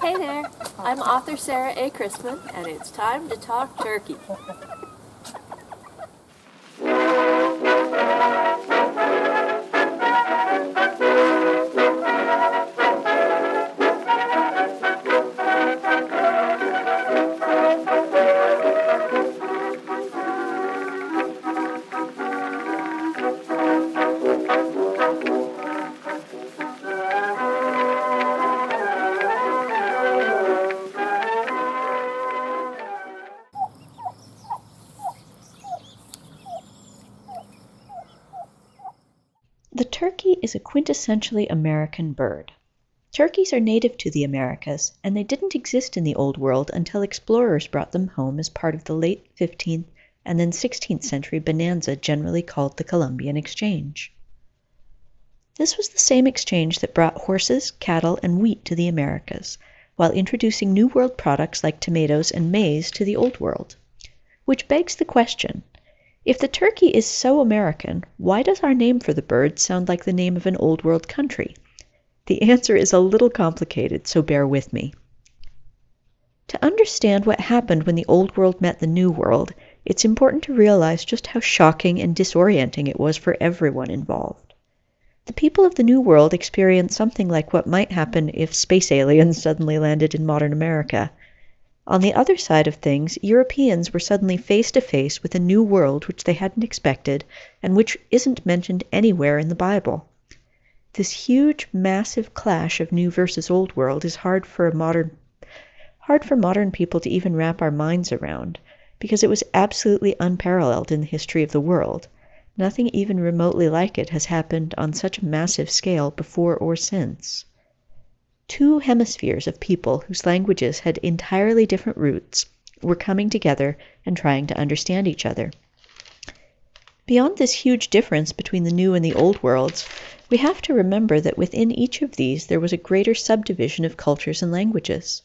Hey there, I'm author Sarah A. Chrisman, and it's time to talk turkey. The turkey is a quintessentially American bird. Turkeys are native to the Americas, and they didn't exist in the Old World until explorers brought them home as part of the late 15th and then 16th century bonanza generally called the Columbian Exchange. This was the same exchange that brought horses, cattle, and wheat to the Americas, while introducing New World products like tomatoes and maize to the Old World. Which begs the question, if the turkey is so American, why does our name for the bird sound like the name of an Old World country? The answer is a little complicated, so bear with me. To understand what happened when the Old World met the New World, it's important to realize just how shocking and disorienting it was for everyone involved. The people of the New World experienced something like what might happen if space aliens suddenly landed in modern America. On the other side of things, Europeans were suddenly face to face with a new world which they hadn't expected and which isn't mentioned anywhere in the Bible. This huge, massive clash of New versus Old World is hard for modern people to even wrap our minds around, because it was absolutely unparalleled in the history of the world. Nothing even remotely like it has happened on such a massive scale before or since. Two hemispheres of people whose languages had entirely different roots were coming together and trying to understand each other. Beyond this huge difference between the New and the Old Worlds, we have to remember that within each of these there was a greater subdivision of cultures and languages.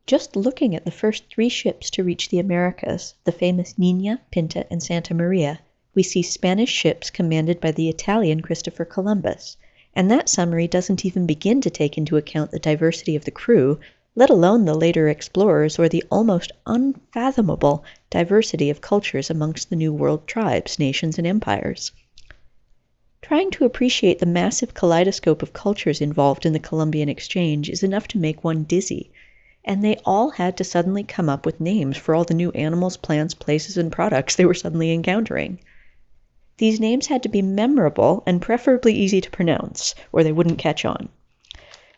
Just looking at the first 3 ships to reach the Americas, the famous Nina, Pinta, and Santa Maria, we see Spanish ships commanded by the Italian Christopher Columbus, and that summary doesn't even begin to take into account the diversity of the crew, let alone the later explorers or the almost unfathomable diversity of cultures amongst the New World tribes, nations, and empires. Trying to appreciate the massive kaleidoscope of cultures involved in the Columbian Exchange is enough to make one dizzy, and they all had to suddenly come up with names for all the new animals, plants, places, and products they were suddenly encountering. These names had to be memorable and preferably easy to pronounce, or they wouldn't catch on.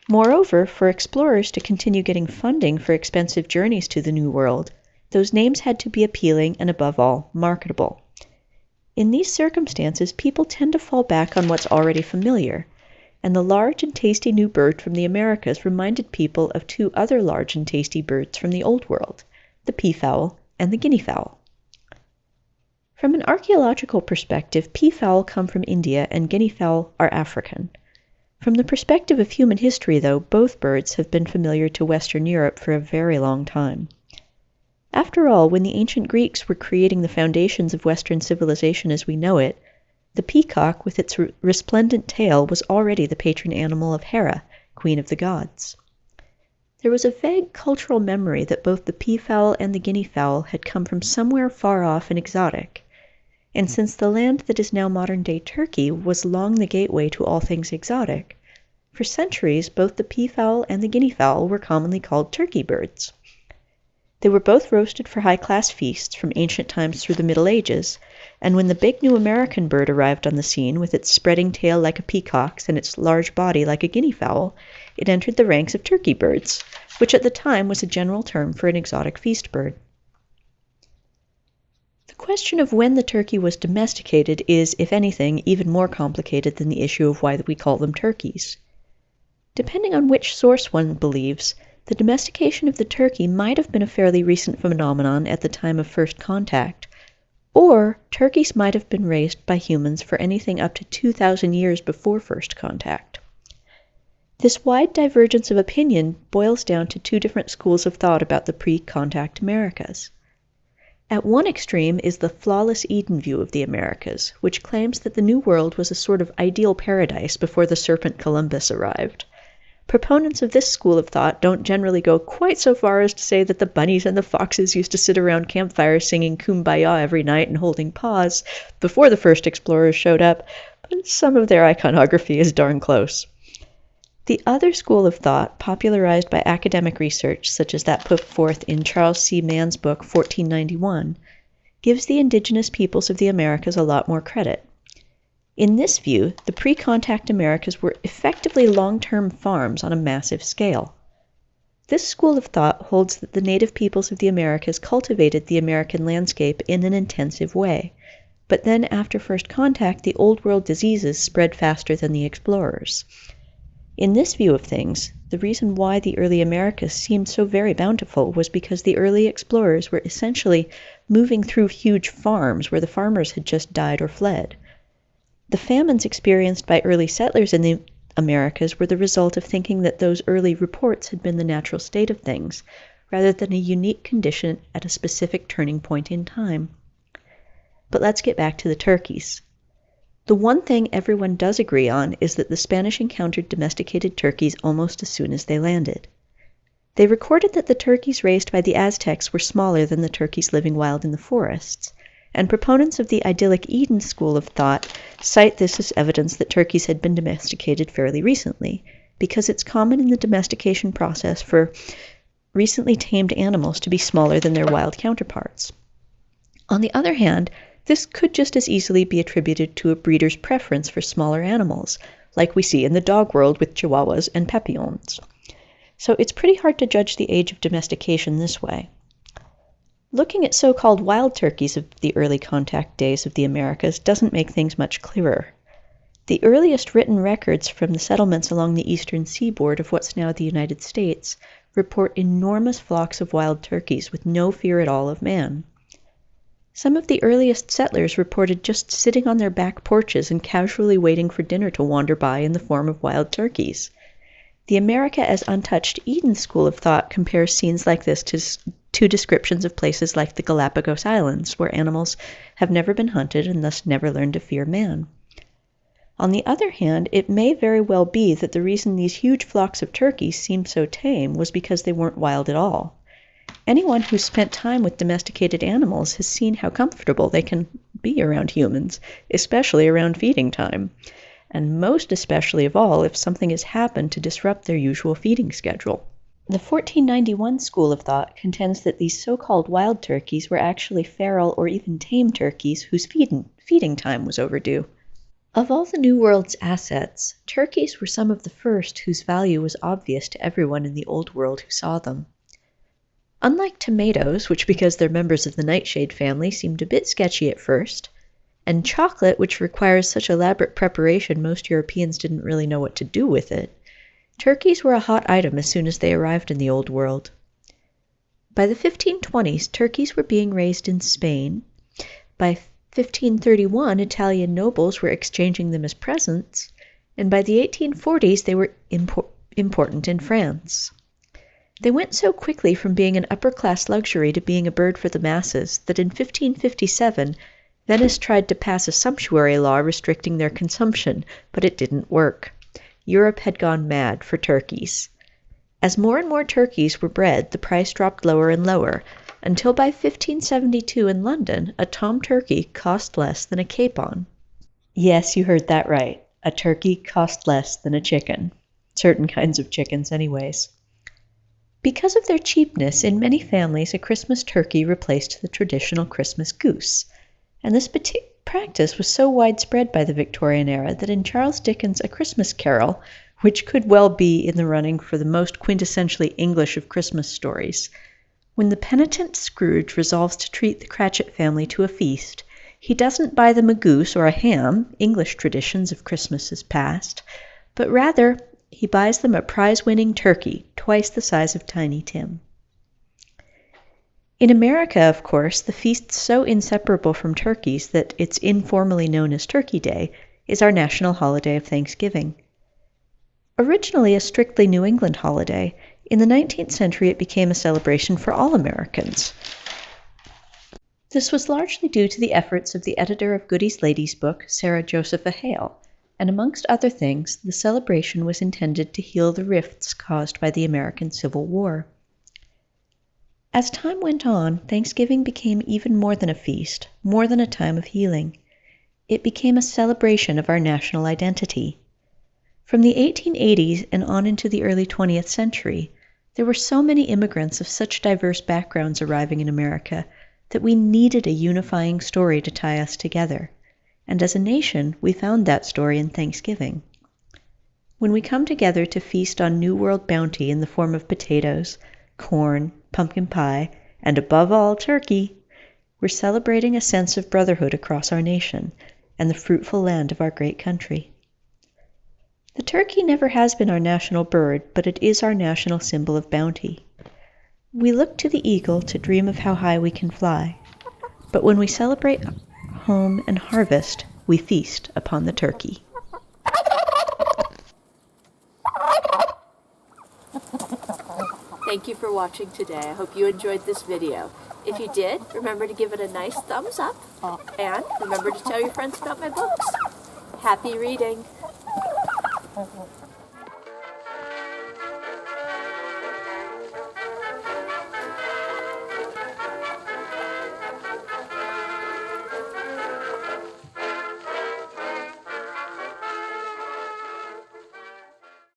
Moreover, for explorers to continue getting funding for expensive journeys to the New World, those names had to be appealing and, above all, marketable. In these circumstances, people tend to fall back on what's already familiar, and the large and tasty new bird from the Americas reminded people of 2 other large and tasty birds from the Old World, the peafowl and the guinea fowl. From an archaeological perspective, peafowl come from India and guinea fowl are African. From the perspective of human history, though, both birds have been familiar to Western Europe for a very long time. After all, when the ancient Greeks were creating the foundations of Western civilization as we know it, the peacock with its resplendent tail was already the patron animal of Hera, queen of the gods. There was a vague cultural memory that both the peafowl and the guinea fowl had come from somewhere far off and exotic. And since the land that is now modern-day Turkey was long the gateway to all things exotic, for centuries both the peafowl and the guinea fowl were commonly called turkey birds. They were both roasted for high-class feasts from ancient times through the Middle Ages, and when the big new American bird arrived on the scene with its spreading tail like a peacock's and its large body like a guinea fowl, it entered the ranks of turkey birds, which at the time was a general term for an exotic feast bird. The question of when the turkey was domesticated is, if anything, even more complicated than the issue of why we call them turkeys. Depending on which source one believes, the domestication of the turkey might have been a fairly recent phenomenon at the time of first contact, or turkeys might have been raised by humans for anything up to 2,000 years before first contact. This wide divergence of opinion boils down to 2 different schools of thought about the pre-contact Americas. At one extreme is the flawless Eden view of the Americas, which claims that the New World was a sort of ideal paradise before the serpent Columbus arrived. proponents of this school of thought don't generally go quite so far as to say that the bunnies and the foxes used to sit around campfires singing Kumbaya every night and holding paws before the first explorers showed up, but some of their iconography is darn close. The other school of thought, popularized by academic research, such as that put forth in Charles C. Mann's book 1491, gives the indigenous peoples of the Americas a lot more credit. In this view, the pre-contact Americas were effectively long-term farms on a massive scale. This school of thought holds that the native peoples of the Americas cultivated the American landscape in an intensive way, but then after first contact, the Old World diseases spread faster than the explorers. In this view of things, the reason why the early Americas seemed so very bountiful was because the early explorers were essentially moving through huge farms where the farmers had just died or fled. The famines experienced by early settlers in the Americas were the result of thinking that those early reports had been the natural state of things, rather than a unique condition at a specific turning point in time. But let's get back to the turkeys. The one thing everyone does agree on is that the Spanish encountered domesticated turkeys almost as soon as they landed. They recorded that the turkeys raised by the Aztecs were smaller than the turkeys living wild in the forests, and proponents of the idyllic Eden school of thought cite this as evidence that turkeys had been domesticated fairly recently, because it's common in the domestication process for recently tamed animals to be smaller than their wild counterparts. On the other hand, this could just as easily be attributed to a breeder's preference for smaller animals, like we see in the dog world with Chihuahuas and Papillons. So it's pretty hard to judge the age of domestication this way. Looking at so-called wild turkeys of the early contact days of the Americas doesn't make things much clearer. The earliest written records from the settlements along the eastern seaboard of what's now the United States report enormous flocks of wild turkeys with no fear at all of man. Some of the earliest settlers reported just sitting on their back porches and casually waiting for dinner to wander by in the form of wild turkeys. The America as Untouched Eden school of thought compares scenes like this to descriptions of places like the Galapagos Islands, where animals have never been hunted and thus never learned to fear man. On the other hand, it may very well be that the reason these huge flocks of turkeys seemed so tame was because they weren't wild at all. Anyone who's spent time with domesticated animals has seen how comfortable they can be around humans, especially around feeding time, and most especially of all if something has happened to disrupt their usual feeding schedule. The 1491 school of thought contends that these so-called wild turkeys were actually feral or even tame turkeys whose feeding time was overdue. Of all the New World's assets, turkeys were some of the first whose value was obvious to everyone in the Old World who saw them. Unlike tomatoes, which because they're members of the nightshade family seemed a bit sketchy at first, and chocolate, which requires such elaborate preparation most Europeans didn't really know what to do with it, turkeys were a hot item as soon as they arrived in the Old World. By the 1520s, turkeys were being raised in Spain. By 1531, Italian nobles were exchanging them as presents, and by the 1840s they were important in France. They went so quickly from being an upper-class luxury to being a bird for the masses that in 1557, Venice tried to pass a sumptuary law restricting their consumption, but it didn't work. Europe had gone mad for turkeys. As more and more turkeys were bred, the price dropped lower and lower, until by 1572 in London, a tom turkey cost less than a capon. Yes, you heard that right. A turkey cost less than a chicken. Certain kinds of chickens, anyways. Because of their cheapness, in many families a Christmas turkey replaced the traditional Christmas goose, and this practice was so widespread by the Victorian era that in Charles Dickens' A Christmas Carol, which could well be in the running for the most quintessentially English of Christmas stories, when the penitent Scrooge resolves to treat the Cratchit family to a feast, he doesn't buy them a goose or a ham, English traditions of Christmases past, but rather he buys them a prize-winning turkey, twice the size of Tiny Tim. In America, of course, the feast's so inseparable from turkeys that it's informally known as Turkey Day is our national holiday of Thanksgiving. Originally a strictly New England holiday, in the 19th century it became a celebration for all Americans. This was largely due to the efforts of the editor of Goody's Lady's Book, Sarah Josepha Hale, and amongst other things, the celebration was intended to heal the rifts caused by the American Civil War. As time went on, Thanksgiving became even more than a feast, more than a time of healing. It became a celebration of our national identity. From the 1880s and on into the early 20th century, there were so many immigrants of such diverse backgrounds arriving in America that we needed a unifying story to tie us together. And as a nation, we found that story in Thanksgiving. When we come together to feast on New World bounty in the form of potatoes, corn, pumpkin pie, and above all, turkey, we're celebrating a sense of brotherhood across our nation and the fruitful land of our great country. The turkey never has been our national bird, but it is our national symbol of bounty. We look to the eagle to dream of how high we can fly, but when we celebrate home and harvest, we feast upon the turkey. Thank you for watching today. I hope you enjoyed this video. If you did, remember to give it a nice thumbs up, and remember to tell your friends about my books. Happy reading!